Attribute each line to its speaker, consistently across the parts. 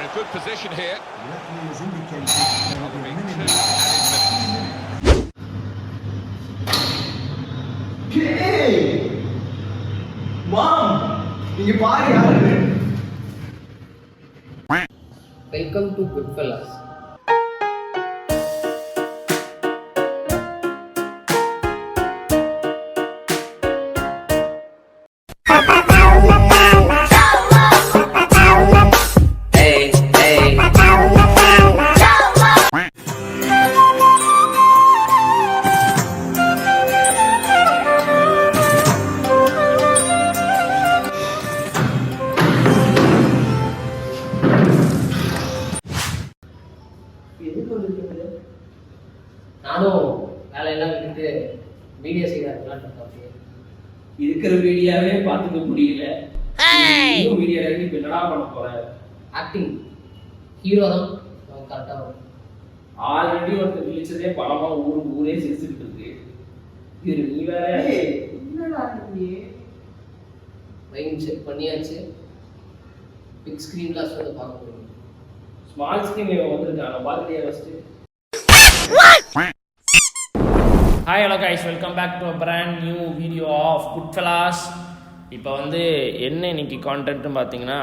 Speaker 1: a good position here.
Speaker 2: Hey! Mom! இங்க பாரு யாரு?
Speaker 3: Welcome to Goodfellas. நானும் வேலையெல்லாம் விட்டுட்டு வீடியோ செய்யலாம்
Speaker 4: இருக்கிற வீடியோவே பார்த்துக்க முடியல. வீடியோ இப்போ என்னடா பண்ண போறேன்?
Speaker 3: ஆக்டிங் ஹீரோ தான் கரெக்டாக வரும்.
Speaker 4: ஆல்ரெடி ஒருத்தர் விழிச்சதே படமா ஊரே சிரிச்சுட்டு இருக்கு. இது நீ வேற என்னடா
Speaker 3: மைண்ட் செட் பண்ணியாச்சு. பிக் ஸ்க்ரீன்ல வந்து பார்க்க முடியும்.
Speaker 4: ஸ்மால் ஸ்க்ரீன் வந்துருக்காங்க பார்த்துட்டியா first? Hi hello guys, welcome back to a brand new video of Goodfellas. இப்போ வந்து என்ன இன்னைக்கு கான்டென்ட்னு பார்த்தீங்கன்னா,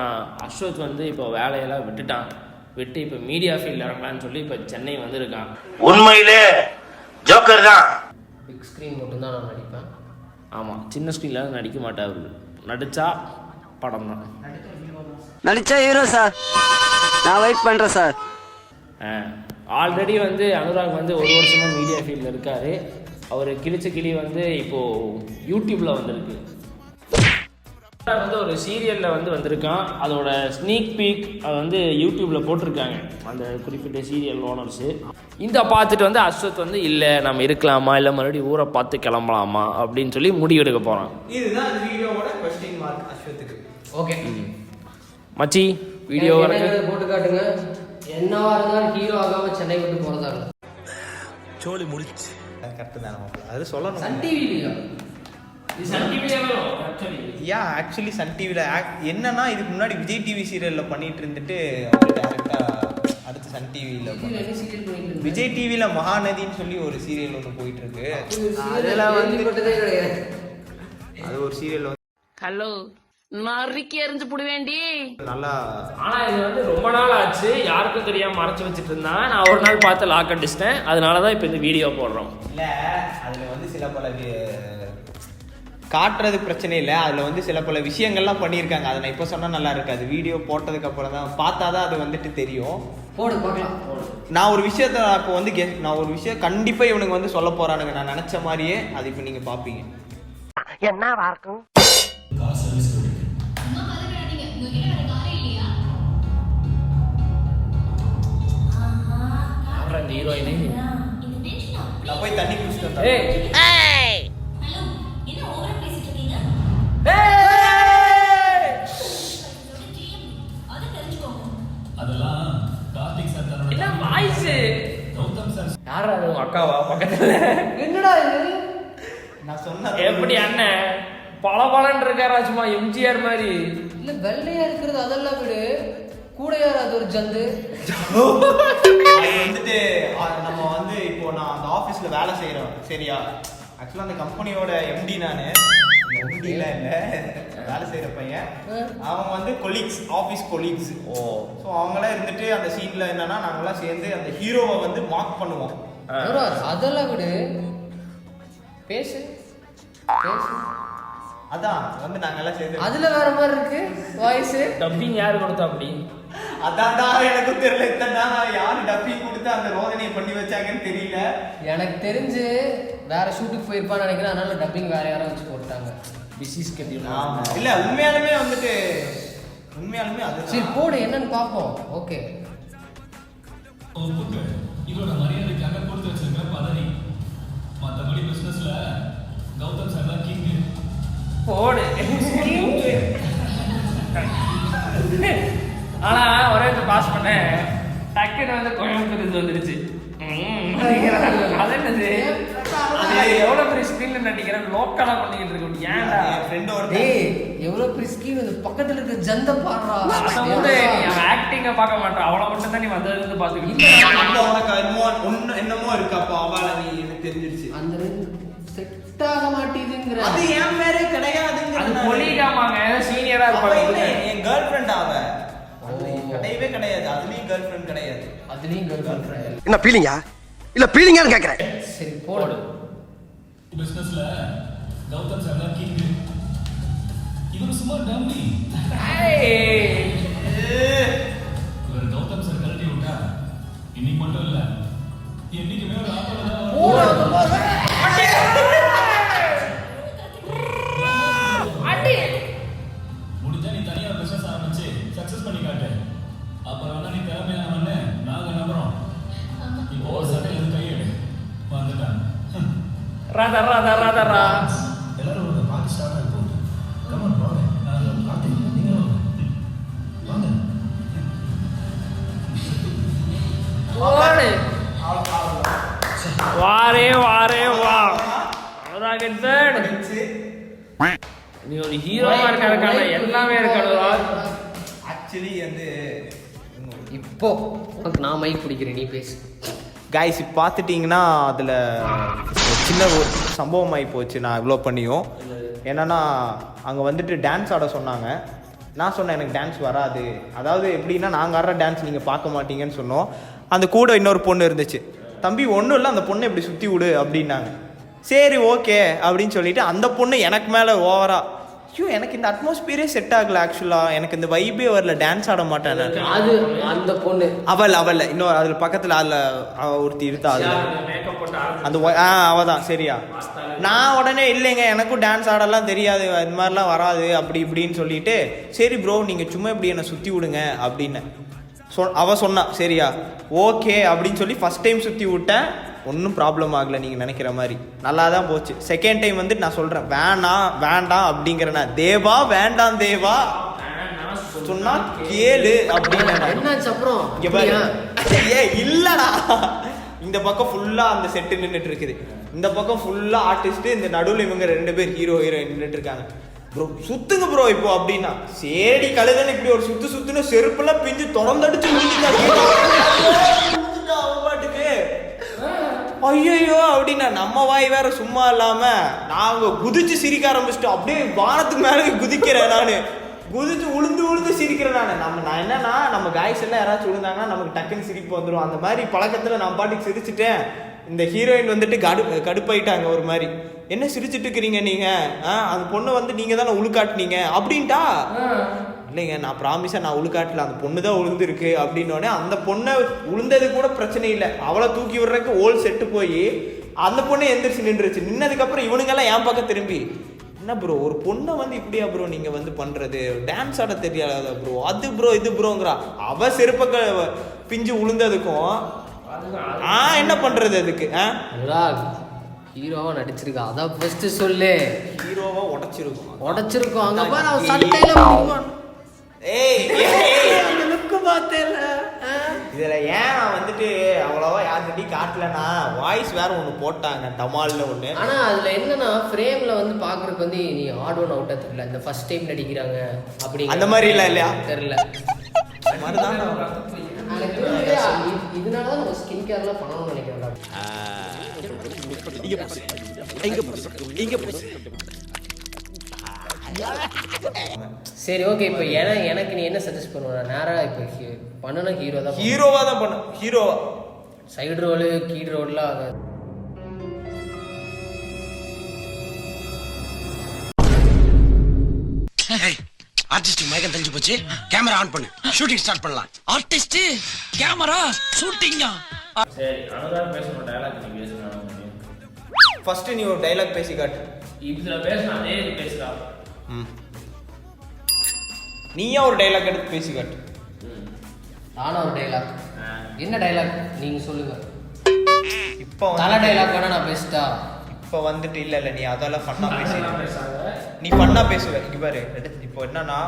Speaker 4: அஸ்வத் வந்து இப்போ வேலையெல்லாம் விட்டு இப்போ மீடியா ஃபீல்டில் இறங்கலான்னு சொல்லி இப்போ சென்னை வந்திருக்கான்.
Speaker 5: உண்மையிலே ஜோக்கர் தான்.
Speaker 3: பிக் ஸ்க்ரீன் மட்டும்தான் நான் நடிப்பேன்.
Speaker 4: ஆமாம், சின்ன ஸ்க்ரீனில் நடிக்க மாட்டார். நடித்தா படம் தான்.
Speaker 6: நடிச்சா ஹீரோ சார், நான் வெயிட் பண்ணுறேன் சார்.
Speaker 4: ஆல்ரெடி வந்து அனுராக் வந்து ஒரு வருஷமாக மீடியா ஃபீல்டில் இருக்கார். அவர் கிழிச்ச கிளி வந்து இப்போது யூடியூப்பில் வந்திருக்கு. வந்து ஒரு சீரியலில் வந்திருக்கான். அதோட ஸ்னீக் பீக் அது வந்து யூடியூப்பில் போட்டிருக்காங்க அந்த குறிப்பிட்ட சீரியல் ஓனர்ஸு. இந்த பார்த்துட்டு வந்து அஸ்வத் வந்து இல்லை நம்ம இருக்கலாமா இல்லை மறுபடியும் ஊரை பார்த்து கிளம்பலாமா அப்படின்னு சொல்லி முடிவெடுக்க போகிறான்.
Speaker 2: இதுதான் இந்த வீடியோவோட क्वेश्चन மார்க் அஸ்வத்துக்கு.
Speaker 3: ஓகே
Speaker 4: மச்சி, வீடியோ
Speaker 3: போட்டு காட்டுங்க. என்னவா இருந்தாலும் ஹீரோ ஆகாம சென்னை விட்டு போறதா இல்லை.
Speaker 5: சோலி முடிச்சு
Speaker 2: கரெக்ட் தான். அது சொல்லணும்.
Speaker 3: சன் டிவில
Speaker 2: ஆக்சுவலி சன் டிவியில் என்னன்னா இதுக்கு முன்னாடி விஜய் டிவி சீரியலில் பண்ணிட்டு இருந்துட்டு டேரெக்டாக அடுத்து சன் டிவியில் விஜய் டிவியில் மகாநதின்னு சொல்லி ஒரு சீரியல் ஒன்று போயிட்டு இருக்கு. அதில் வந்து அது ஒரு சீரியல் வந்து
Speaker 7: ஹலோ நறுக்கி எறிஞ்சு புடுவேண்டி
Speaker 2: நல்லா.
Speaker 4: ஆனால் இது வந்து ரொம்ப நாள் ஆச்சு, யாருக்கும் தெரியாமல் மறைச்சி வச்சுட்டு இருந்தான். நான் ஒரு நாள் பார்த்து லாக் அடிச்சிட்டேன். அதனால தான் இப்போ இந்த வீடியோ போடுறோம்.
Speaker 2: இல்லை, அதில் வந்து சில பல காட்டுறது பிரச்சனை இல்லை. அதில் வந்து சில பல விஷயங்கள்லாம் பண்ணியிருக்காங்க. அதை நான் இப்போ சொன்னால் நல்லா இருக்காது. வீடியோ போட்டதுக்கப்புறம் தான் பார்த்தா தான் அது வந்துட்டு தெரியும்.
Speaker 3: போடு பார்க்கலாம்.
Speaker 2: நான் ஒரு விஷயத்த இப்போ வந்து நான் ஒரு விஷயம் கண்டிப்பாக இவனுக்கு வந்து சொல்ல போகிறானுங்க. நான் நினச்ச மாதிரியே அது இப்போ நீங்கள் பார்ப்பீங்க.
Speaker 7: என்ன இருக்கும்
Speaker 4: அந்த ஹீரோயினே
Speaker 2: நான் போய் தண்ணி குடிச்சிட்டு வந்தேன்.
Speaker 4: என்ன வாய்ஸ்? யாரா அக்காவா பக்கத்துல?
Speaker 3: என்னடா இது?
Speaker 2: நான் சொன்னேன்
Speaker 4: எப்படி அண்ணன் பளபளன்னு இருக்காரா, சும்மா எம்ஜிஆர் மாதிரி.
Speaker 3: இல்ல வெள்ளையா இருக்கிறது அதெல்லாம் விடு, கூட யார் அது ஒரு ஜந்து.
Speaker 2: அது வந்துட்டு நம்ம வந்து இப்போ நான் அந்த ஆஃபீஸில் வேலை செய்கிறோம் சரியா. ஆக்சுவலாக அந்த கம்பெனியோட எம்டி நான் எம்டிலாம் இல்லை, வேலை செய்கிற பையன். அவன் வந்து கொலீக்ஸ், ஆஃபீஸ் கொலீக்ஸ். ஸோ அவங்களாம் இருந்துட்டு அந்த சீனில் என்னன்னா நாங்களாம் சேர்ந்து அந்த ஹீரோவை வந்து மார்க் பண்ணுவோம்.
Speaker 3: அதெல்லாம் விடு, பேசு பேசு.
Speaker 2: அதான் வந்து நாங்கெல்லாம் சேர்ந்து
Speaker 3: அதுல வேற மாதிரி இருக்கு வாய்ஸ்.
Speaker 4: டப்பிங் யாரு கொடுத்தா அப்படி?
Speaker 2: அதான் எனக்கும் தெரியல. இத்தனை யாரு டப்பிங் கொடுத்து அந்த ரோதனையை பண்ணி வச்சாங்கன்னு தெரியல.
Speaker 3: எனக்கு தெரிஞ்சு வேற ஷூட்டுக்கு போயிருப்பான்னு நினைக்கிறேன். அதனால டப்பிங் வேற யாரும் வச்சு போட்டாங்க.
Speaker 4: Busy schedule.
Speaker 2: இல்ல உண்மையாலுமே வந்துட்டு உண்மையாலுமே அது
Speaker 3: சரி போடு, என்னன்னு பார்ப்போம். ஓகே,
Speaker 8: இவரோட மரியாதைக்காக கொடுத்து வச்சிருக்க பதவி. மற்றபடி பிசினஸ்ல கௌதம் சார் தான் கிங்.
Speaker 4: போடு. ஆனா ஒரே பாஸ் பண்ணேன், டக்குன்னு வந்து கோயம்புத்தூர் வந்துருச்சு. அது என்னது? அது எவ்வளவு பெரிய ஸ்கிரீன்ல நடிக்கிறேன் லோக்கலா பண்ணிக்கிட்டு இருக்க ஏன்டா
Speaker 2: என் ஃப்ரெண்டோட
Speaker 3: டேய் எவ்வளவு பிரிஸ்கி பக்கத்துல இருக்க ஜந்த பாடுறா
Speaker 4: ஆக்டிங்க பார்க்க மாட்டேன் அவளை மட்டும் தான் நீ வந்ததுல இருந்து பாத்துக்கிட்டு
Speaker 2: உனக்கு என்னமோ இருக்கு அப்போ அவளை நீ எனக்கு தெரிஞ்சிருச்சு
Speaker 3: அந்த செட் ஆக மாட்டேங்குதுங்கற
Speaker 2: அது ஏன் மேரே கிடையாதுங்க
Speaker 4: அது பொலிகாமாங்க சீனியரா இருப்பாங்க
Speaker 2: என் கேர்ள் ஃப்ரெண்ட் அவ அது கிடையவே கிடையாது அதுலயும் கேர்ள் ஃப்ரெண்ட் கிடையாது
Speaker 3: அதுலயும் கேர்ள் ஃப்ரெண்ட்
Speaker 6: என்ன பீலிங்கா இல்ல பீலிங்கான்னு கேக்குறேன்.
Speaker 3: சரி போடு.
Speaker 8: பிசினஸ்ல கௌதம் சார் தான் கிங். இவரு சும்மா டம்மி. இவர் கௌதம் சார் கழட்டி விட்டா இன்னைக்கு மட்டும் இல்ல என்னைக்குமே ஒரு முடிஞ்சா நீ தனியா ஒரு பிசினஸ் ஆரம்பிச்சு சக்சஸ் பண்ணி காட்டு. அப்புறம் வேணா நீ திறமையானவன்னு நாங்க நம்புறோம். இப்போ ஒரு சட்டையில கையெடு வந்துட்டாங்க.
Speaker 4: ராதா ராதா ராதா ரா
Speaker 8: எல்லாரும் ஒரு பாட்டு ஸ்டார்ட் ஆகி போகுது. கமான் வாங்க. நான் பாட்டு நீங்க வாங்க.
Speaker 4: ஓடு வாரே வாரே வா அதான் கெட்டட் நீ ஒரு ஹீரோவா இருக்கான எல்லாமே இருக்கணும்டா
Speaker 2: ஆக்சுவலி வந்து
Speaker 3: இப்போ உனக்கு நான் மைக் பிடிக்கிறேன் நீ பேசு.
Speaker 2: கைஸ் இப்போ பார்த்துட்டிங்கன்னா அதில் சின்ன ஒரு சம்பவம் ஆகி போச்சு. நான் இவ்வளோ பண்ணியும் என்னன்னா அங்கே வந்துட்டு டான்ஸ் ஆட சொன்னாங்க. நான் சொன்னேன் எனக்கு டான்ஸ் வராது, அதாவது எப்படின்னா நாங்கள் ஆடுற டான்ஸ் நீங்கள் பார்க்க மாட்டீங்கன்னு சொன்னோம். அந்த கூட இன்னொரு பொண்ணு இருந்துச்சு, தம்பி ஒன்றும் இல்லை அந்த பொண்ணை இப்படி சுற்றி விடு அப்படின்னாங்க. சரி ஓகே அப்படின்னு சொல்லிட்டு அந்த பொண்ணு எனக்கு மேலே ஓவரா ஐயோ எனக்கு இந்த அட்மாஸ்பியரே செட் ஆகல, ஆக்சுவலாக எனக்கு இந்த வைபே வரல, டான்ஸ் ஆட மாட்டேன்.
Speaker 3: அது அந்த பொண்ணு
Speaker 2: அவள் இன்னொரு அதில் பக்கத்தில் அதில் ஒருத்தி இருக்கா அதில் அந்த அவள் தான் சரியா. நான் உடனே இல்லைங்க எனக்கும் டான்ஸ் ஆடலாம் தெரியாது, இது மாதிரிலாம் வராது அப்படி இப்படின்னு சொல்லிட்டு சரி ப்ரோ நீங்கள் சும்மா இப்படி என்னை சுற்றி விடுங்க அப்படின்னு அவள் சொன்னா. சரியா ஓகே அப்படின்னு சொல்லி ஃபஸ்ட் டைம் சுற்றி விட்டேன், ஒன்றும் ப்ராப்ளம் ஆகலை நீங்கள் நினைக்கிற மாதிரி, நல்லா தான் போச்சு. செகண்ட் டைம் வந்துட்டு நான் சொல்கிறேன் வேண்டாம் அப்படிங்கிறேன்னா தேவா வேண்டாம் தேவா சொன்னா கேளு அப்படின்னு
Speaker 3: என்னாச்சு அப்புறம்
Speaker 2: இங்க பாரு. இல்லடா இந்த பக்கம் ஃபுல்லா அந்த செட்டு நின்றுட்டு இருக்குது, இந்த பக்கம் ஃபுல்லா ஆர்டிஸ்ட், இந்த நடுவில் இவங்க 2 பேர் ஹீரோ ஹீரோயின் நின்றுட்டு இருக்காங்க. ப்ரோ சுத்துங்க ப்ரோ இப்போ அப்படின்னா சேடி கழுதன்னு இப்படி ஒரு சுத்துன்னு செருப்புலாம் பிஞ்சு திறந்தடிச்சு அவன் பாட்டுக்கு ஐயோ அப்படின்னா நம்ம வாய் வேற சும்மா இல்லாம நாங்க குதிச்சு சிரிக்க ஆரம்பிச்சிட்டோம். அப்படியே வானத்துக்கு மேலே குதிக்கிறேன் நானு, குதிச்சு உளுந்து சிரிக்கிறேன் நான் என்னன்னா நம்ம காய்ஸ் எல்லாம் யாராச்சும் விழுந்தாங்கன்னா நமக்கு டக்குன்னு சிரிப்பு வந்துடும். அந்த மாதிரி பழக்கத்துல நான் பாட்டுக்கு சிரிச்சுட்டேன். இந்த ஹீரோயின் வந்துட்டு கடுப்பாயிட்டாங்க ஒரு மாதிரி, என்ன சிரிச்சுட்டு இருக்கிறீங்க நீங்க, அந்த பொண்ணு வந்து நீங்க தானே உழுக்காட்டினீங்க அப்படின்ட்டா. இல்லைங்க நான் ப்ராமிஸா நான் உழுக்காட்டல, அந்த பொண்ணு தான் உளுந்துருக்கு அப்படின்னோடனே அந்த பொண்ணை உளுந்தது கூட பிரச்சனை இல்லை, அவளை தூக்கி விடுறதுக்கு ஓல் செட்டு போய் அந்த பொண்ணை எந்திரிச்சு நின்றுச்சு. நின்னதுக்கப்புறம் இவனுங்கெல்லாம் என் பக்கம் திரும்பி என்ன ப்ரோ ஒரு பொண்ணை வந்து இப்படியா ப்ரோ நீங்க வந்து பண்றது, டான்ஸ் ஆட தெரியாத ப்ரோ, அது ப்ரோ இது ப்ரோங்கிறா. அவ செருப்ப பிஞ்சு உளுந்ததுக்கும் என்ன பண்றது அதுக்கு.
Speaker 3: ஹீரோவா நடிச்சிருக்கா அதான் ஃபர்ஸ்ட் சொல்லு.
Speaker 2: ஹீரோவா உடைச்சிருக்கும்
Speaker 3: அங்க பாரு அவன் சட்டையில
Speaker 2: இதுல ஏன் வந்துட்டு அவ்வளவா யார்கிட்ட காட்டலன்னா வாய்ஸ் வேற ஒண்ணு போட்டாங்க டமால்ல ஒண்ணு.
Speaker 3: ஆனா அதுல என்னன்னா ஃப்ரேம்ல வந்து பாக்குறதுக்கு வந்து நீ ஆட் ஒன் அவுட்டா தெரியல, இந்த ஃபர்ஸ்ட் டைம் நடிக்கிறாங்க அப்படி
Speaker 2: அந்த மாதிரி இல்லையா
Speaker 3: தெரியல. இதனாலதான் நம்ம ஸ்கின் கேர்லாம் பண்ணணும்னு நினைக்கிறேன். சரி ஓகே இப்போ எனக்கு நீ என்ன சஜஸ்ட் பண்ணுவ? நேரா இப்போ பண்ணனா ஹீரோவா தான்
Speaker 2: பண்ண ஹீரோவா
Speaker 3: சைடு ரோல் கீழ் ரோல்லாம் ஆகாது.
Speaker 6: ஆர்டிஸ்ட் மயக்கம் தெரிஞ்சு போச்சு, கேமரா ஆன் பண்ணு, ஷூட்டிங் ஸ்டார்ட் பண்ணலாம். ஆர்டிஸ்ட் கேமரா ஷூட்டிங்கா.
Speaker 4: சரி அனுராக் பேசணும் டயலாக் நீ பேசணும்.
Speaker 2: ஃபர்ஸ்ட் நீ ஒரு டயலாக் பேசி காட்டு.
Speaker 4: இதுல பேசணும் அதே இது பேசுறா.
Speaker 2: நீயா ஒரு டயலாக் எடுத்து பேசி காட்டு.
Speaker 3: நானும் ஒரு டயலாக். என்ன டயலாக் நீங்க சொல்லுங்க.
Speaker 2: இப்போ
Speaker 3: தல டயலாக் வேணா நான் பேசிட்டா.
Speaker 2: இப்போ வந்துட்டு இல்ல நீ அதெல்லாம் பண்ணா பேசுற, நீ பண்ணா பேசுவ. இங்க பாரு இப்போ என்னன்னா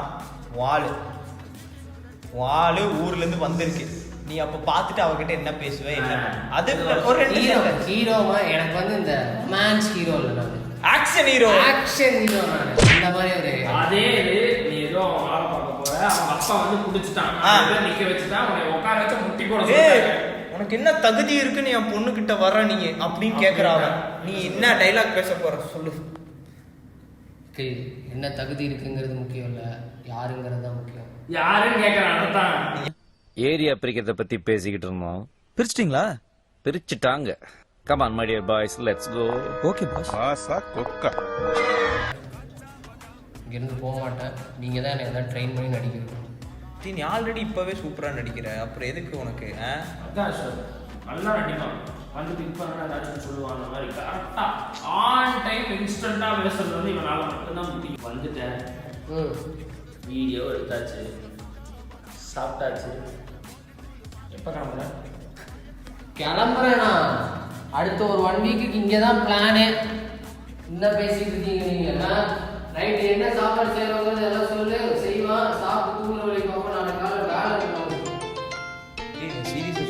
Speaker 2: வாளு ஊர்ல இருந்து வந்திருக்கு, நீ அப்ப பாத்துட்டு அவகிட்ட என்ன பேசுவ என்ன அது ஒரு
Speaker 3: ஹீரோமா எனக்கு வந்து இந்த ரொமான்ஸ் ஹீரோ இல்லை, நான்
Speaker 2: ஆக்ஷன் ஹீரோ.
Speaker 3: ஆக்ஷன் ஹீரோ நான் இந்த மாதிரி ஒரு
Speaker 4: அதே இது நீ ஏதோ வேலை பார்க்க போற அவங்க அப்பா வந்து குடிச்சிட்டான் நிக்க வச்சுட்டான் உன்னை உட்கார வச்சு முட்டி போட சொல்றாங்க.
Speaker 2: உனக்கு என்ன தகுதி இருக்குன்னு என் பொண்ணு கிட்ட வர்ற நீங்க அப்படின்னு கேக்குறாங்க. நீ என்ன டைலாக் பேச போற சொல்லு.
Speaker 3: என்ன தகுதி இருக்குங்கிறது முக்கியம் இல்ல, யாருங்கிறது தான் முக்கியம்.
Speaker 4: யாருன்னு கேக்குறான் அதான்.
Speaker 1: ஏரியா பிரிக்கிறத பத்தி பேசிக்கிட்டு இருந்தோம்.
Speaker 5: பிரிச்சிட்டீங்களா?
Speaker 1: பிரிச்சுட்டாங்க. Come on my dear boys, let's go.
Speaker 5: Okay boss.
Speaker 3: இங்கிருந்து போக மாட்டேன். நீங்க தான் என்ன ட்ரெயின் பண்ணி நடிக்கணும்.
Speaker 2: நீ ஆல்ரெடி இப்பவே சூப்பரா நடிக்கிற, அப்புறம் எதுக்கு உனக்கு?
Speaker 4: அதான் சார் நல்லா நடிப்பான். வந்து பிக் பண்ணா ஏதாச்சும் சொல்லுவான். அந்த மாதிரி கரெக்டா ஆன் டைம் இன்ஸ்டன்டா பேசுறது வந்து இவனால மட்டும்தான் முடியும். வந்துட்டேன், வீடியோ எடுத்தாச்சு, சாப்பிட்டாச்சு. எப்போ கிளம்புறேன்?
Speaker 3: கிளம்புறேண்ணா. அடுத்த ஒரு 1 வீக்குக்கு இங்கே தான் பிளானே. என்ன பேசிட்டு இருக்கீங்க நீங்க? நைட்டு என்ன சாப்பாடு செய்யறவங்க எல்லாம் சொல்லு, செய்வான். சாப்பிட்டு தூங்குற வரைக்கும் பார்ப்போம். நாளைக்கு காலை வேலை இருக்கும்.
Speaker 2: சீரியஸ்